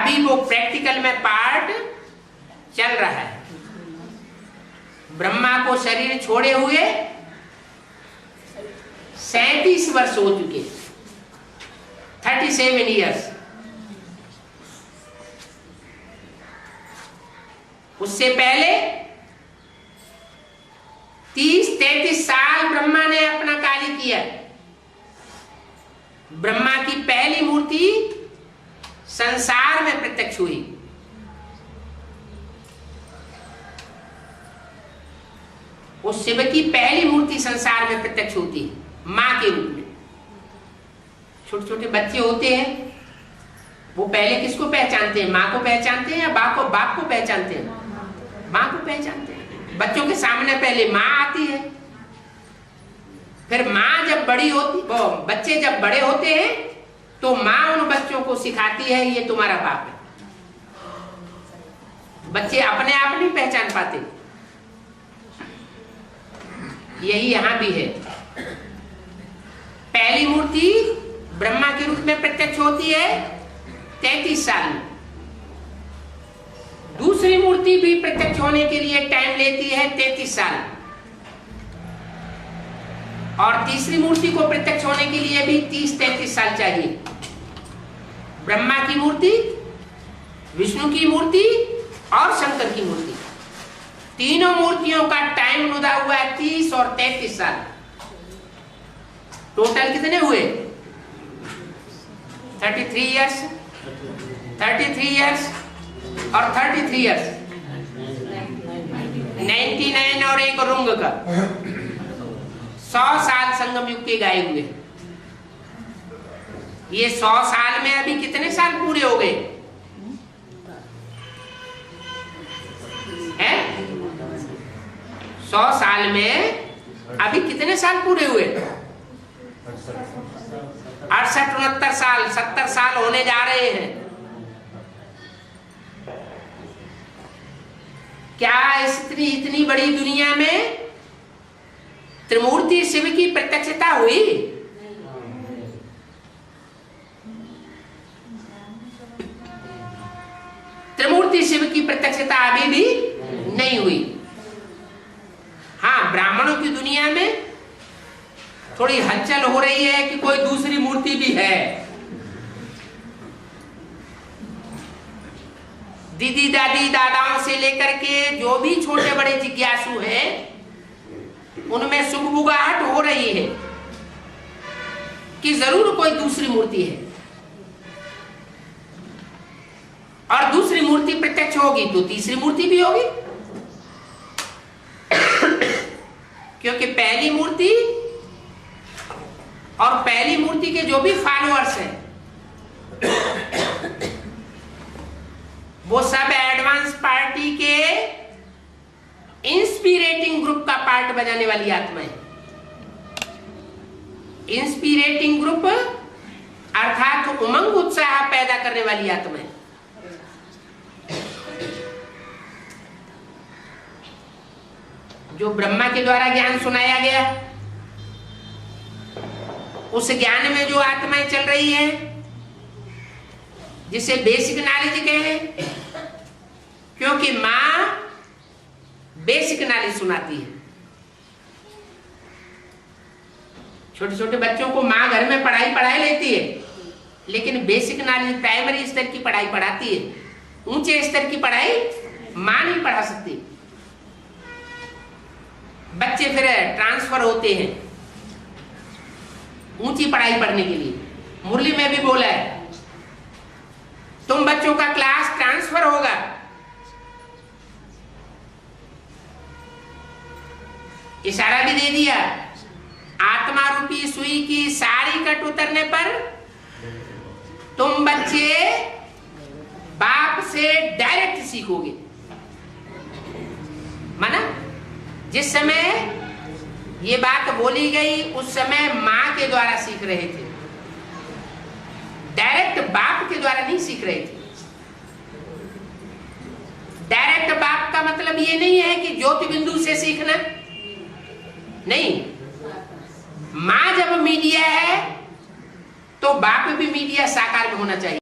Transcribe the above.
अभी वो प्रैक्टिकल में पार्ट चल रहा है। ब्रह्मा को शरीर छोड़े हुए 37 वर्ष हो चुके, 37 ईयर्स। उससे पहले 30-33 साल ब्रह्मा ने अपना कार्य किया। ब्रह्मा की पहली मूर्ति संसार में प्रत्यक्ष हुई। उस शिव की पहली मूर्ति संसार में प्रत्यक्ष होती है मां के रूप में। छोटे छोटे बच्चे होते हैं, वो पहले किसको पहचानते हैं? मां को पहचानते हैं या बाप को पहचानते हैं? मां को पहचानते हैं। बच्चों के सामने पहले मां आती है, फिर मां जब बड़ी होती, बच्चे जब बड़े होते हैं तो मां उन बच्चों को सिखाती है ये तुम्हारा बाप है। बच्चे अपने आप नहीं पहचान पाते। यही यहां भी है। पहली मूर्ति ब्रह्मा के रूप में प्रत्यक्ष होती है 33 साल में। दूसरी मूर्ति भी प्रत्यक्ष होने के लिए टाइम लेती है 33 साल, और तीसरी मूर्ति को प्रत्यक्ष होने के लिए भी 30-33 साल चाहिए। ब्रह्मा की मूर्ति, विष्णु की मूर्ति और शंकर की मूर्ति, तीनों मूर्तियों का टाइम लुदा हुआ है 30 और 33 साल। टोटल कितने हुए? 33 ईयर्स, 33 ईयर्स और 33 ईयर्स, 99 और एक रुंग का 100 साल संगम युग के गाए हुए। ये 100 साल में अभी कितने साल पूरे हो गए हैं? 100 साल में अभी कितने साल पूरे हुए? 68-69 साल, 70 साल होने जा रहे हैं। क्या इतनी बड़ी दुनिया में त्रिमूर्ति शिव की प्रत्यक्षता हुई? त्रिमूर्ति शिव की प्रत्यक्षता अभी भी नहीं हुई। हाँ, ब्राह्मणों की दुनिया में थोड़ी हलचल हो रही है कि कोई दूसरी मूर्ति भी है। दीदी दादी दादाओं से लेकर के जो भी छोटे बड़े जिज्ञासु हैं, उनमें सुगबुगाहट हो रही है कि जरूर कोई दूसरी मूर्ति है, और दूसरी मूर्ति प्रत्यक्ष होगी तो तीसरी मूर्ति भी होगी। क्योंकि पहली मूर्ति और पहली मूर्ति के जो भी फॉलोअर्स हैं, वो सब एडवांस पार्टी के इंस्पिरेटिंग ग्रुप का पार्ट बजाने वाली आत्मा है। इंस्पिरेटिंग ग्रुप अर्थात उमंग उत्साह पैदा करने वाली आत्मा है। जो ब्रह्मा के द्वारा ज्ञान सुनाया गया, उस ज्ञान में जो आत्माएं चल रही हैं, जिसे बेसिक नॉलेज कहें, क्योंकि मां बेसिक नॉलेज सुनाती है। छोटे छोटे बच्चों को मां घर में पढ़ाई लेती है, लेकिन बेसिक नॉलेज प्राइमरी स्तर की पढ़ाई पढ़ाती है। ऊंचे स्तर की पढ़ाई मां नहीं पढ़ा सकती। बच्चे फिर ट्रांसफर होते हैं ऊंची पढ़ाई पढ़ने के लिए। मुरली में भी बोला है, तुम बच्चों का क्लास ट्रांसफर होगा। इशारा भी दे दिया, आत्मा रूपी सुई की सारी कट उतरने पर तुम बच्चे बाप से डायरेक्ट सीखोगे। माना जिस समय ये बात बोली गई, उस समय मां के द्वारा सीख रहे थे, डायरेक्ट बाप के द्वारा नहीं सीख रहे थे। डायरेक्ट बाप का मतलब ये नहीं है कि ज्योति बिंदु से सीखना, नहीं। मां जब मीडिया है तो बाप भी मीडिया साकार में होना चाहिए।